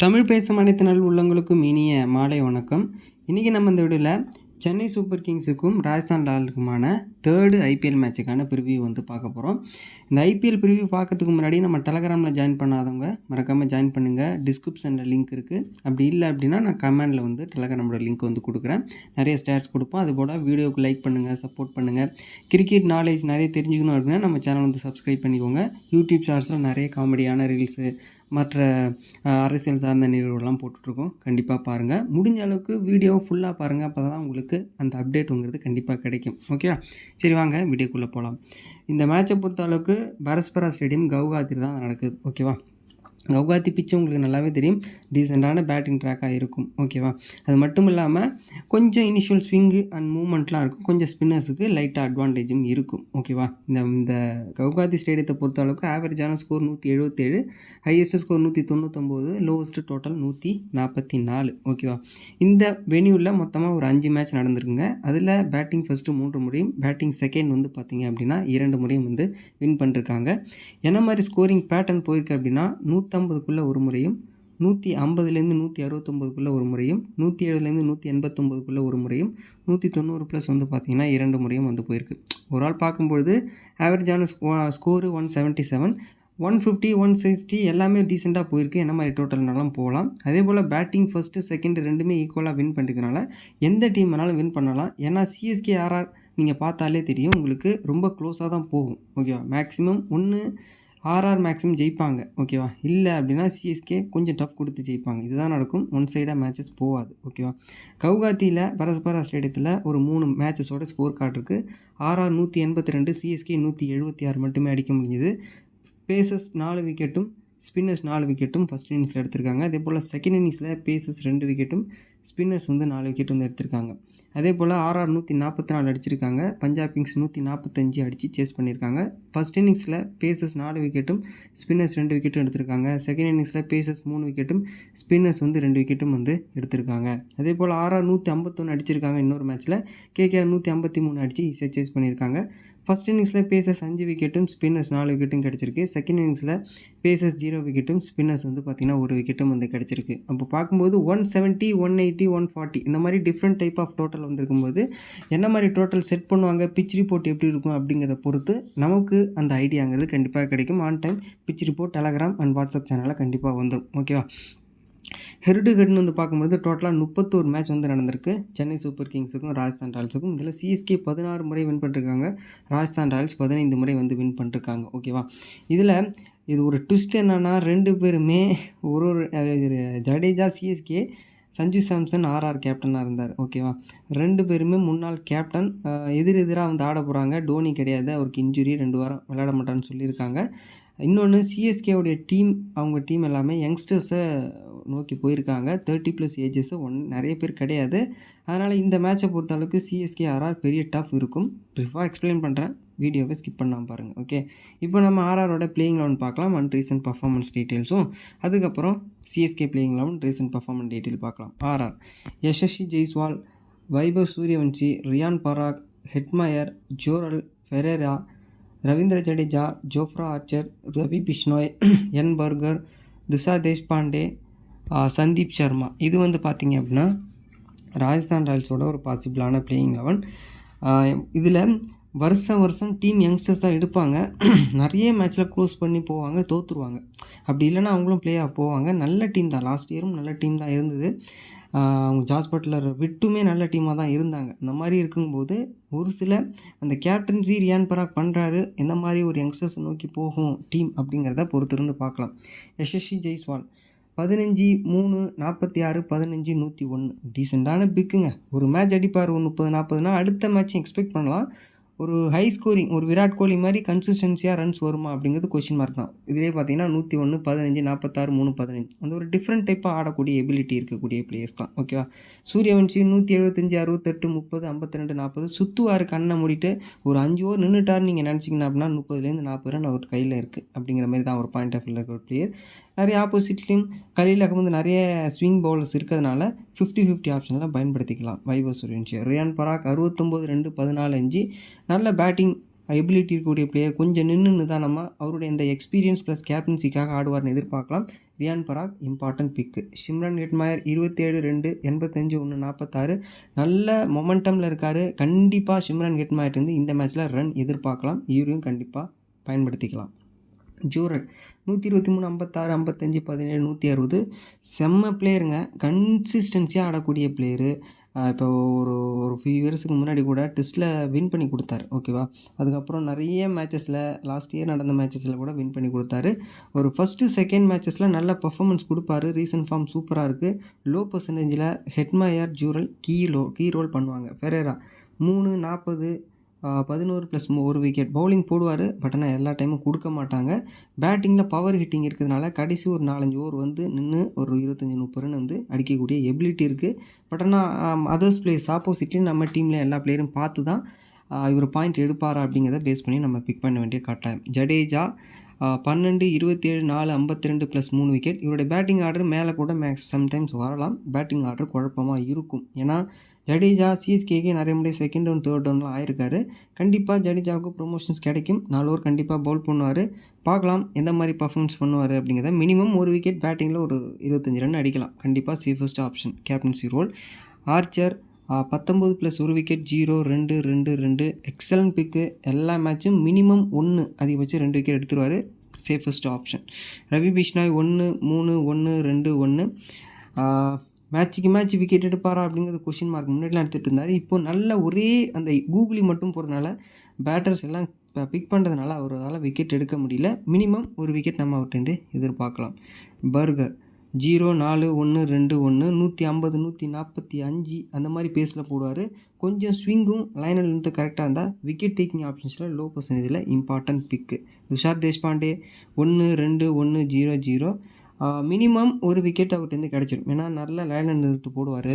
தமிழ் பேசும் அனைத்து நல் உள்ளங்களுக்கும் இனிய மாலை வணக்கம். இன்றைக்கி நம்ம இந்த வீடியோவில் சென்னை சூப்பர் கிங்ஸுக்கும் ராஜஸ்தான் ராயல்ஸுக்குமான தேர்டு ஐபிஎல் மேட்சுக்கான ப்ரிவியூ வந்து பார்க்க போகிறோம். இந்த ஐபிஎல் ப்ரிவியூ பார்க்கறதுக்கு முன்னாடி நம்ம டெலகிராமில் ஜாயின் பண்ணாதவங்க மறக்காமல் ஜாயின் பண்ணுங்கள். டிஸ்கிரிப்ஷனில் லிங்க் இருக்குது. அப்படி இல்லை அப்படின்னா நான் கமெண்டில் வந்து டெலகிராமோட லிங்க் வந்து கொடுக்குறேன். நிறைய ஸ்டேட்ஸ் கொடுப்போம். அதுபோல் வீடியோவுக்கு லைக் பண்ணுங்கள், சப்போர்ட் பண்ணுங்கள். கிரிக்கெட் நாலேஜ் நிறைய தெரிஞ்சுக்கணும் அப்படின்னா நம்ம சேனல் வந்து சப்ஸ்கிரைப் பண்ணிக்கோங்க. யூடியூப் ஷார்ட்ஸில் நிறைய காமெடியான ரீல்ஸு மற்ற அரசியல் சார்ந்த நிகழ்வுகள்லாம் போட்டுட்ருக்கோம். கண்டிப்பாக பாருங்கள். முடிஞ்ச அளவுக்கு வீடியோ ஃபுல்லாக பாருங்கள். அப்போ தான் உங்களுக்கு அந்த அப்டேட்டுங்கிறது கண்டிப்பாக கிடைக்கும். ஓகேவா? சரி வாங்க வீடியோக்குள்ளே போகலாம். இந்த மேட்சை பொறுத்த அளவுக்கு பரஸ்பரா ஸ்டேடியம் கவுஹாத்தியில் தான் நடக்குது. ஓகேவா? கவுஹாத்தி பிச்சு உங்களுக்கு நல்லாவே தெரியும். டீசெண்டான பேட்டிங் ட்ராக்காக இருக்கும். ஓகேவா? அது மட்டும் இல்லாமல் கொஞ்சம் இனிஷியல் ஸ்விங்கு அண்ட் மூவ்மெண்ட்லாம் இருக்கும். கொஞ்சம் ஸ்பின்னர்ஸுக்கு லைட்டாக அட்வான்டேஜும் இருக்கும். ஓகேவா? இந்த கவுஹாத்தி ஸ்டேடியத்தை பொறுத்த அளவுக்கு ஆவரேஜான score 177, highest score 199, lowest total 144. ஓகேவா? இந்த வென்யூவில் மொத்தமாக ஒரு 5 மேட்ச் நடந்திருக்குங்க. அதில் பேட்டிங் ஃபஸ்ட்டு 3 முறையும், பேட்டிங் செகண்ட் வந்து பார்த்திங்க அப்படின்னா 2 முறையும் வந்து வின் பண்ணிருக்காங்க. என்ன மாதிரி ஸ்கோரிங் பேட்டர்ன் போயிருக்கு அப்படின்னா 150க்குள்ளே ஒரு முறையும், 150லேருந்து 169க்குள்ளே ஒரு முறையும், 107லேருந்து 189க்குள்ளே ஒரு முறையும், 190+ வந்து பார்த்திங்கன்னா 2 முறையும் வந்து போயிருக்கு. ஒரு ஆள் பார்க்கும்பொழுது ஆவரேஜான ஸ்கோரு 177, 150, 160 எல்லாமே டீசெண்டாக போயிருக்கு. என்ன மாதிரி டோட்டல்னாலும் போகலாம். அதே போல் பேட்டிங் ஃபஸ்ட்டு செகண்ட் ரெண்டுமே ஈக்குவலாக வின் பண்ணிக்கிறதுனால எந்த டீம் வேணாலும் வின் பண்ணலாம். ஏன்னா சிஎஸ்கே ஆர்ஆர் நீங்கள் பார்த்தாலே தெரியும் உங்களுக்கு ரொம்ப க்ளோஸாக தான் போகும். ஓகேவா? மேக்ஸிமம் ஒன்று ஆர்ஆர் மேக்ஸிமம் ஜெயிப்பாங்க. ஓகேவா? இல்லை அப்படின்னா சிஎஸ்கே கொஞ்சம் டஃப் கொடுத்து ஜெயிப்பாங்க. இதுதான் நடக்கும். ஒன் சைடாக மேட்சஸ் போகாது. ஓகேவா? கவுஹாத்தியில் பரஸ்பரா ஸ்டேடியத்தில் ஒரு 3 மேட்சஸோட ஸ்கோர் கார்டு இருக்குது. ஆர்ஆர் 182, சிஎஸ்கே 176 மட்டுமே அடிக்க முடிஞ்சுது. பேசஸ் 4 விக்கெட்டும், ஸ்பின்னர்ஸ் 4 விக்கெட்டும் ஃபஸ்ட் இன்னிங்ஸில் எடுத்திருக்காங்க. அதே போல் செகண்ட் இன்னிங்ஸில் பேசஸ் 2 விக்கெட்டும், ஸ்பின்னர்ஸ் வந்து 4 விக்கெட் வந்து எடுத்திருக்காங்க. அதே போல் ஆர்ஆர் 144 அடிச்சிருக்காங்க. பஞ்சாப் கிங்ஸ் 145 அடித்து சேஸ் பண்ணியிருக்காங்க. ஃபஸ்ட் இன்னிங்ஸில் பேசஸ் 4 விக்கெட்டும், ஸ்பின்னர்ஸ் 2 விக்கெட்டும் எடுத்திருக்காங்க. செகண்ட் இன்னிங்ஸில் பேசஸ் 3 விக்கெட்டும், ஸ்பின்னர்ஸ் வந்து 2 விக்கெட்டும் வந்து எடுத்திருக்காங்க. அதே போல் ஆர்ஆர் 151 அடிச்சிருக்காங்க. இன்னொரு மேட்ச்சில் கேகேஆர் 153 அடித்து ஈஸியாக சேஸ் பண்ணியிருக்காங்க. ஃபஸ்ட் இன்னிங்ஸில் பேசஸ் 5 விக்கெட்டும், ஸ்பின்னர்ஸ் 4 விக்கெட்டும் கிடச்சிருக்கு. செகண்ட் இன்னிங்ஸில் பேசஸ் 0 விக்கெட்டும், ஸ்பின்னர்ஸ் வந்து பார்த்திங்கன்னா 1 விக்கெட்டும் வந்து கிடச்சிருக்கு. அப்போ பார்க்கும்போது 170, 180, 140 இந்த மாதிரி டிஃப்ரெண்ட் டைப் ஆஃப் டோட்டல் வந்துருக்கும்போது என்ன மாதிரி டோட்டல் செட் பண்ணுவாங்க, பிச் ரிப்போர்ட் எப்படி இருக்கும் அப்படிங்கிறத பொறுத்து நமக்கு அந்த ஐடியாங்கிறது கண்டிப்பாக கிடைக்கும். On time pitch report Telegram and WhatsApp சேனலில் கண்டிப்பாக வந்துடும். ஓகேவா? ஹெட் ஹெட்னு வந்து பார்க்கும்போது டோட்டலாக 31 மேட்ச் வந்து நடந்திருக்கு சென்னை சூப்பர் கிங்ஸுக்கும் ராஜஸ்தான் ராயல்ஸுக்கும். இதில் சிஎஸ்கே 16 முறை வின் பண்ணிருக்காங்க. ராஜஸ்தான் ராயல்ஸ் 15 முறை வந்து வின் பண்ணிருக்காங்க. ஓகேவா? இதில் இது ஒரு ட்விஸ்ட் என்னென்னா 2 பேருமே ஒரு ஜடேஜா சிஎஸ்கே, சஞ்சு சாம்சன் ஆர்ஆர் கேப்டனாக இருந்தார். ஓகேவா? 2 பேருமே முன்னாள் கேப்டன். எதிராக வந்து ஆட போகிறாங்க. டோனி கிடையாது, அவருக்கு இன்ஜுரி, 2 வாரம் விளையாட மாட்டான்னு சொல்லியிருக்காங்க. இன்னொன்று சிஎஸ்கேவுடைய டீம், அவங்க டீம் எல்லாமே யங்ஸ்டர்ஸை நோக்கி போயிருக்காங்க. 30+ ஏஜஸ் நிறைய பேர் கிடையாது. அதனால் இந்த மேட்சை பொறுத்த அளவுக்கு சிஎஸ்கே ஆர்ஆர் பெரிய டஃப் இருக்கும். ப்ரிஃபாக எக்ஸ்பிளைன் பண்ணுறேன், வீடியோவை ஸ்கிப் பண்ணாமல் பாருங்கள். ஓகே, இப்போ நம்ம ஆர்ஆரோட பிளேயிங் 11 பார்க்கலாம் அண்ட் ரீசன்ட் பர்ஃபார்மன்ஸ் டீட்டெயில்ஸும், அதுக்கப்புறம் CSK playing 11 recent performance detail பார்க்கலாம். ஆர்ஆர் யசஸ்வி ஜெய்ஸ்வால், வைபவ் சூரியவன்ஷி, ரியான் பராக், ஹெட்மயர், ஜோரல் Ferreira, Ravindra Jadeja, Jofra Archer, Ravi Bishnoi, N Burger, Tushar Deshpande, Sandeep Sharma. இது வந்து பார்த்திங்க அப்படின்னா ராஜஸ்தான் ராயல்ஸோட ஒரு பாசிபிளான பிளேயிங் 11. இதில் வருஷம் டீம் யங்ஸ்டர்ஸாக எடுப்பாங்க. நிறைய மேட்ச்சில் க்ளோஸ் பண்ணி போவாங்க, தோற்றுருவாங்க. அப்படி இல்லைன்னா அவங்களும் பிளே ஆஃப் போவாங்க. நல்ல டீம் தான், லாஸ்ட் இயரும் நல்ல டீம் தான் இருந்தது. அவங்க ஜாஸ் பட்லர் விட்டுமே நல்ல டீமாக தான் இருந்தாங்க. இந்த மாதிரி இருக்கும்போது ஒரு சில அந்த கேப்டன்சி ரியான் பராக் பண்ணுறாரு, எந்த மாதிரி ஒரு யங்ஸ்டர்ஸ் நோக்கி போகும் டீம் அப்படிங்கிறத பொறுத்திருந்து பார்க்கலாம். யசஸ்வி ஜெய்ஸ்வால் 15, 3, 46, 15, 101 டீசெண்டான பிக்குங்க. ஒரு மேட்ச் அடிப்பார் 30, 40னா அடுத்த மேட்ச் எக்ஸ்பெக்ட் பண்ணலாம். ஒரு ஹை ஸ்கோரிங், ஒரு விராட் கோலி மாதிரி கன்சிஸ்டன்சியாக ரன்ஸ் வருமா அப்படிங்கிறது கொஷின் மார்க் தான். இதிலே பார்த்தீங்கன்னா 101, 15, 46, 3, 15 அந்த ஒரு டிஃப்ரெண்ட் டைப்பாக ஆடக்கூடிய எபிலிட்டி இருக்கக்கூடிய பிளேயர்ஸ் தான். ஓகேவா? சூரியவன்ஷி 175, 68, 30, 52, 40 சுற்றுவார். கண்ணை மூடிட்டு ஒரு 5 ஓவர் நின்றுட்டார் நீங்கள் நினச்சிங்கன்னா அப்படின்னா 30லேருந்து 40 ரன் அவர் கையில் இருக்குது அப்படிங்கிற மாதிரி தான் ஒரு பாயிண்ட் ஆஃப் வியூவில் இருக்கிற பிளேயர். நிறைய ஆப்போசிட்லேயும் கலீல் அகமது நிறைய ஸ்விங் பவுலர்ஸ் இருக்கிறதுனால 50-50 ஆப்ஷனில் பயன்படுத்திக்கலாம். வைபவ் சூரியவன்ஷி, ரியான் பராக் 69, 2, 14, 5 நல்ல பேட்டிங் எபிலிட்டி இருக்கக்கூடிய பிளேயர். கொஞ்சம் நின்று நிதானமாக அவருடைய இந்த எக்ஸ்பீரியன்ஸ் ப்ளஸ் கேப்டன்சிக்காக ஆடுவார்னு எதிர்பார்க்கலாம். ரியான் பராக் இம்பார்ட்டன்ட் பிக்கு. ஷிம்ரன் ஹெட்மாயர் 27-2 85-1 46 நல்ல மொமெண்டமில் இருக்கார். கண்டிப்பாக ஷிம்ரன் ஹெட்மாயர் இந்த மேட்ச்சில் ரன் எதிர்பார்க்கலாம். இவரையும் கண்டிப்பாக பயன்படுத்திக்கலாம். ஜூரல் 123 56 55 17 160 செம்ம பிளேயருங்க. கன்சிஸ்டன்சியாக ஆடக்கூடிய பிளேயரு. இப்போ ஒரு ஃபியூ இயர்ஸுக்கு முன்னாடி கூட டெஸ்ட்டில் வின் பண்ணி கொடுத்தாரு. ஓகேவா, அதுக்கப்புறம் நிறைய மேட்சஸில் லாஸ்ட் இயர் நடந்த மேட்சஸில் கூட வின் பண்ணி கொடுத்தாரு. ஒரு ஃபஸ்ட்டு செகண்ட் மேட்சஸில் நல்ல பர்ஃபார்மன்ஸ் கொடுப்பாரு. ரீசன்ட் ஃபார்ம் சூப்பராக இருக்குது. லோ பர்சன்டேஜில் ஹெட்மாயர் ஜூரல் கீ ரோல் பண்ணுவாங்க. ஃபெரேரா 3 40 11+1 விக்கெட் பவுலிங் போடுவார். பட் ஆனால் எல்லா டைமும் கொடுக்க மாட்டாங்க. பேட்டிங்கில் பவர் ஹிட்டிங் இருக்கிறதுனால கடைசி ஒரு 4-5 ஓவர் நின்று ஒரு 25-30 ரன் அடிக்கக்கூடிய எபிலிட்டி இருக்குது. பட் ஆனால் அதர்ஸ் பிளேயர்ஸ் ஆப்போசிட்லேயும் நம்ம டீமில் எல்லா பிளேயரும் பார்த்து தான் இவர் பாயிண்ட் எடுப்பாரா அப்படிங்கிறத பேஸ் பண்ணி நம்ம பிக் பண்ண வேண்டிய கட்டாயம். ஜடேஜா 12 27 4 52+3 விக்கெட். இவருடைய பேட்டிங் ஆர்டர் மேலே கூட சம்டைம்ஸ் வரலாம். பேட்டிங் ஆர்டர் குழப்பமாக இருக்கும். ஏன்னா ஜடேஜா சிஎஸ்கேக்கு நிறைய முறை செகண்ட் டவுன் தேர்ட் டவுன்லாம் ஆயிருக்காரு. கண்டிப்பாக ஜடேஜாவுக்கு ப்ரொமோஷன்ஸ் கிடைக்கும். 4 ஓவர் கண்டிப்பாக பவுல் பண்ணுவார். பார்க்கலாம் எந்த மாதிரி பர்ஃபார்மன்ஸ் பண்ணுவார் அப்படிங்கிறத. மினிமம் ஒரு விக்கெட் பேட்டிங்கில் ஒரு 25 ரன் அடிக்கலாம். கண்டிப்பாக safest option captaincy role. Archer 19+1 wicket 0 2 2 2 excellent pick. எல்லா மேட்சும் மினிமம் 1 அதிகபட்சம் 2 விக்கெட் எடுத்துருவார். Safest option. ரவி பிஷ்னாய் 1 3 1 2 1 மேட்சுக்கு மேட்ச் விக்கெட் எடுப்பாரா அப்படிங்கிறது கொஷின் மார்க் முன்னாடிலாம் எடுத்துகிட்டு இருந்தார். இப்போது நல்ல ஒரே அந்த கூகுளி மட்டும் போகிறதுனால பேட்டர்ஸ் எல்லாம் பிக் பண்ணுறதுனால அவரால் விக்கெட் எடுக்க முடியல. மினிமம் ஒரு விக்கெட் நம்ம அவர்கிட்டருந்து எதிர்பார்க்கலாம். பர்கர் 0 4 1 2 1 150 145 அந்த மாதிரி பேஸில் போடுவார். கொஞ்சம் ஸ்விங்கும் லைனில் இருந்து கரெக்டாக இருந்தால் விக்கெட் டேக்கிங் ஆப்ஷன்ஸில் லோ பர்சன்டேஜில் இம்பார்ட்டன்ட் பிக்கு. துஷார் தேஷ்பாண்டே 1 2 1 0 0 மினிமம் ஒரு விக்கெட் அவர்கிட்ட கிடச்சிடும். ஏன்னா நல்ல லைனில் நிறுத்து போடுவார்.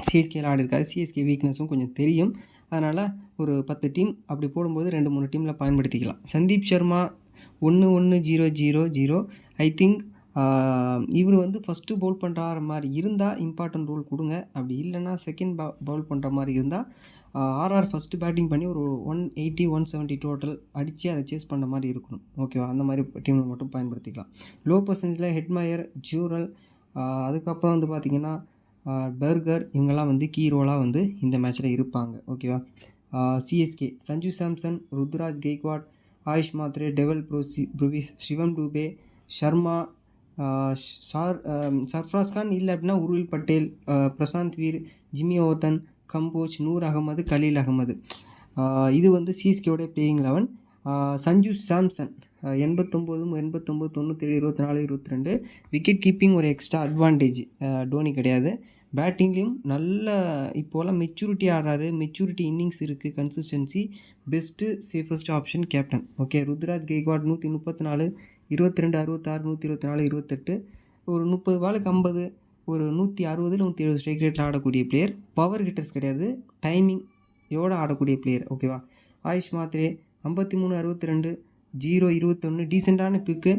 சிஎஸ்கேல ஆடிருக்காரு. சிஎஸ்கே வீக்னஸும் கொஞ்சம் தெரியும். அதனால் ஒரு 10 டீம் அப்படி போடும்போது 2-3 டீமில் பயன்படுத்திக்கலாம். சந்தீப் சர்மா 1 1 0 0 0 ஐ திங்க் இவர் ஃபஸ்ட்டு பவுல் பண்ணுற மாதிரி இருந்தால் இம்பார்ட்டன்ட் ரோல் கொடுங்க. அப்படி இல்லைன்னா செகண்ட் பவுல் பண்ணுற மாதிரி இருந்தால் ஆர்ஆர் ஃபஸ்ட்டு பேட்டிங் பண்ணி ஒரு 180 170 டோட்டல் அடித்து அதை சேஸ் பண்ணுற மாதிரி இருக்கணும். ஓகேவா, அந்த மாதிரி டீமில் மட்டும் பயன்படுத்திக்கலாம். லோ பர்சன்டேஜில் ஹெட்மாயர் ஜூரல் அதுக்கப்புறம் பார்த்திங்கன்னா பர்கர் இவங்கெல்லாம் கீ ரோலாக இந்த மேட்ச்சில் இருப்பாங்க. ஓகேவா, CSK Sanju Samson Ruturaj Gaikwad Ayush Mhatre Dewald Brevis Shivam Dube Sharma Sarfaraz Khan இல்லை அப்படின்னா உருவில் பட்டேல் பிரசாந்த் வீர் ஜிம்மி ஓவர்டன் கம்போஜ் நூர் அகமது கலீல் அகமது. இது சிஎஸ்கேவோடைய பிளேயிங் 11. சஞ்சு சாம்சன் 89 97 97 24 22 விக்கெட் கீப்பிங் ஒரு எக்ஸ்ட்ரா அட்வான்டேஜ். டோனி கிடையாது. பேட்டிங்லேயும் நல்ல இப்போலாம் மெச்சூரிட்டி ஆடுறாரு. மெச்சூரிட்டி இன்னிங்ஸ் இருக்குது. Consistency best safest option captain. Okay, Ruturaj Gaikwad 134 22 66 124 28 ஒரு 30 பாலுக்கு 50 ஒரு 160 170 ஸ்ட்ரைக் ரேட்டில் ஆடக்கூடிய பிளேயர். பவர் ஹிட்டர்ஸ் கிடையாது, டைமிங் எவ்வளோ ஆடக்கூடிய பிளேயர். ஓகேவா, ஆயுஷ் மாத்ரே 53 62 0 21 டீசெண்டான பிக்கு.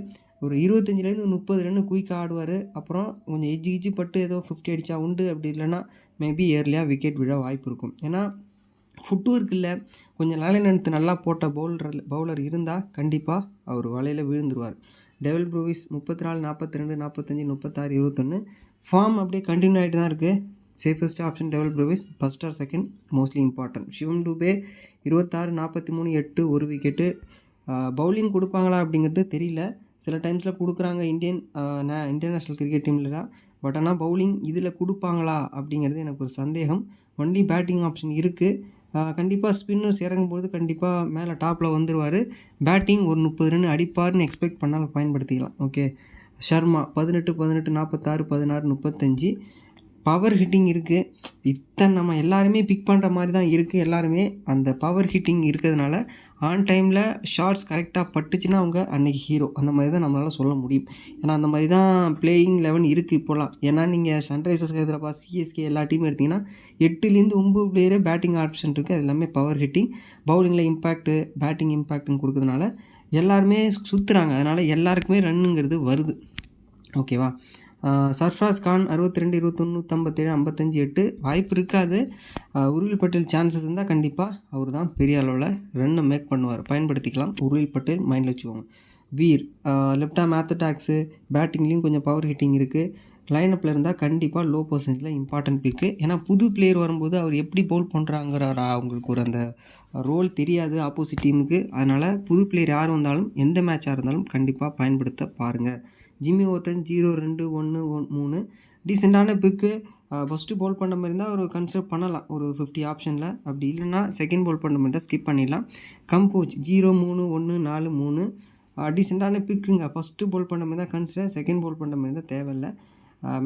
ஒரு 25-30 ரன் குயிக்காக ஆடுவார். அப்புறம் கொஞ்சம் எஜ்ஜி பட்டு ஏதோ 50 அடித்தா உண்டு. அப்படி இல்லைன்னா மேபி ஏர்லியாக விக்கெட் விழ வாய்ப்பு இருக்கும். ஏன்னா ஃபுட் ஒர்க் இல்லை, கொஞ்சம் லைன் எடுத்து நல்லா போட்ட பவுலர் இருந்தால் கண்டிப்பாக அவர் வலையில் விழுந்துருவார். டெவல் ப்ரூவிஸ் 34 42 45 36 21 ஃபார்ம் அப்படியே கண்டினியூ ஆகிட்டு தான் இருக்குது. Safest option Dewald Brevis first or second mostly important. Shivam Dube 26 43 8 ஒரு விக்கெட்டு. பவுலிங் கொடுப்பாங்களா அப்படிங்கிறது தெரியல. சில டைம்ஸில் கொடுக்குறாங்க இன்டர்நேஷ்னல் கிரிக்கெட் டீமில் தான். பட் ஆனால் பவுலிங் இதில் கொடுப்பாங்களா அப்படிங்கிறது எனக்கு ஒரு சந்தேகம். ஒன்லி பேட்டிங் ஆப்ஷன் இருக்குது. கண்டிப்பாக ஸ்பின்னர்ஸ் இறங்கும்போது கண்டிப்பாக மேலே டாப்பில் வந்துடுவார். பேட்டிங் ஒரு 30 ரன் அடிப்பார்னு எக்ஸ்பெக்ட் பண்ணால் பயன்படுத்திக்கலாம். ஓகே, ஷர்மா 18 18 46 16 35 பவர் ஹிட்டிங் இருக்குது. நம்ம எல்லாருமே பிக் பண்ணுற மாதிரி தான் இருக்குது. எல்லாருமே அந்த பவர் ஹிட்டிங் இருக்கிறதுனால ஆன் டைமில் ஷார்ட்ஸ் கரெக்டாக பட்டுச்சுன்னா அவங்க அன்றைக்கி ஹீரோ. அந்த மாதிரி தான் நம்மளால் சொல்ல முடியும். ஏன்னா அந்த மாதிரி தான் பிளேயிங் 11 இருக்குது இப்போலாம். ஏன்னா நீங்கள் சன்ரைசர்ஸ் ஹைதராபாத் சிஎஸ்கே எல்லா டீமும் எடுத்திங்கன்னா 8லேருந்து 9 பிளேயரே பேட்டிங் ஆப்ஷன் இருக்குது. அது எல்லாமே பவர் ஹிட்டிங். பவுலிங்கில் இம்பேக்ட்டு பேட்டிங் இம்பேக்ட்டுன்னு கொடுக்குறதுனால எல்லாருமே சுற்றுறாங்க. அதனால் எல்லாருக்குமே ரன்னுங்கிறது வருது. ஓகேவா, சர்ஃப்ராஸ் கான் 62, 21, 157, 55, 8 வாய்ப்பு இருக்காது. உருவில் பட்டேல் சான்சஸ் இருந்தால் கண்டிப்பாக அவர் தான் பெரிய அளவில் ரன்னை மேக் பண்ணுவார். பயன்படுத்திக்கலாம். உருவில் பட்டேல் மைண்டில் வச்சுக்கோங்க. வீர் லெஃப்ட் ஆம் ஆர்த்தடாக்ஸு, பேட்டிங்லேயும் கொஞ்சம் பவர் ஹிட்டிங் இருக்குது. லைனப்பில் இருந்தால் கண்டிப்பாக லோ பர்சன்டேஜில் இம்பார்ட்டன்ட் பிக்கு. ஏன்னா புது பிளேயர் வரும்போது அவர் எப்படி பவுல் பண்ணுறாங்கிற அவங்களுக்கு ஒரு அந்த ரோல் தெரியாது ஆப்போசிட் டீமுக்கு. அதனால் புது பிளேயர் யார் வந்தாலும் எந்த மேட்சாக இருந்தாலும் கண்டிப்பாக பயன்படுத்த பாருங்கள். ஜிம்மி ஓவர்டன் 0, 2, 1, 3 டீசெண்டான பிக்கு. ஃபஸ்ட்டு பவுல் பண்ண மாதிரி இருந்தால் ஒரு கன்சிடர் பண்ணலாம் ஒரு 50 ஆப்ஷனில். அப்படி இல்லைன்னா செகண்ட் பவுல் பண்ண மாதிரி இருந்தால் ஸ்கிப் பண்ணிடலாம். கம்போஜ் 0, 3, 1, 4, 3 டீசெண்டான பிக்குங்க. ஃபஸ்ட்டு பவுல் பண்ண மாதிரி தான் கன்சிடர், செகண்ட் பவுல் பண்ண மாதிரி தான் தேவையில்லை.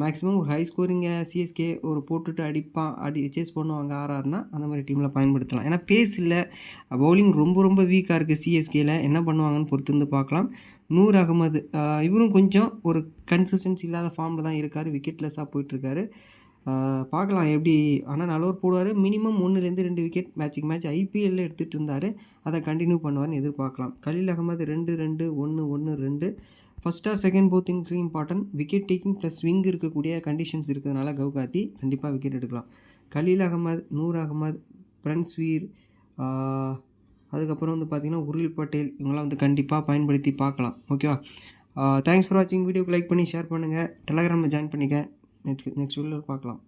மேக்ஸிமம் ஒரு ஹை ஸ்கோரிங்கை சிஎஸ்கே ஒரு போட்டுட்டு சேஸ் பண்ணுவாங்க ஆர்ஆர்னா அந்த மாதிரி டீமில் பயன்படுத்தலாம். ஏன்னா பேஸ் இல்லை, பவுலிங் ரொம்ப வீக்காக இருக்குது சிஎஸ்கேயில். என்ன பண்ணுவாங்கன்னு பொறுத்து வந்து பார்க்கலாம். நூர் அகமது இவரும் கொஞ்சம் ஒரு கன்சிஸ்டன்சி இல்லாத ஃபார்மில் தான் இருக்கார். விக்கெட்லெஸ்ஸாக போயிட்டுருக்காரு. பார்க்கலாம் எப்படி. ஆனால் நல்ல ஓவர் போடுவார். மினிமம் 1லேருந்து 2 விக்கெட் மேட்சுக்கு மேட்ச் ஐபிஎல்லில் எடுத்துகிட்டு இருந்தார். அதை கண்டினியூ பண்ணுவார்னு எதிர்பார்க்கலாம். Khaleel Ahmed 2, 2, 1, 1, 2 first or second both things important. Wicket taking plus swing இருக்கக்கூடிய கண்டிஷன்ஸ் இருக்கிறதுனால கவுகாத்தி கண்டிப்பாக விக்கெட் எடுக்கலாம். கலீல் அகமது, நூர் அகமது, பிரன்ஸ்வீர், அதுக்கப்புறம் வந்து பார்த்திங்கன்னா உருவில் பட்டேல் இவங்களாம் வந்து கண்டிப்பாக பயன்படுத்தி பார்க்கலாம். ஓகேவா? தேங்க்ஸ் ஃபார் வாட்சிங். வீடியோக்கு லைக் பண்ணி ஷேர் பண்ணுங்கள். டெலகிராமில் ஜாயின் பண்ணிக்க. நெக்ஸ்ட் வீடியோவில் பார்க்கலாம்.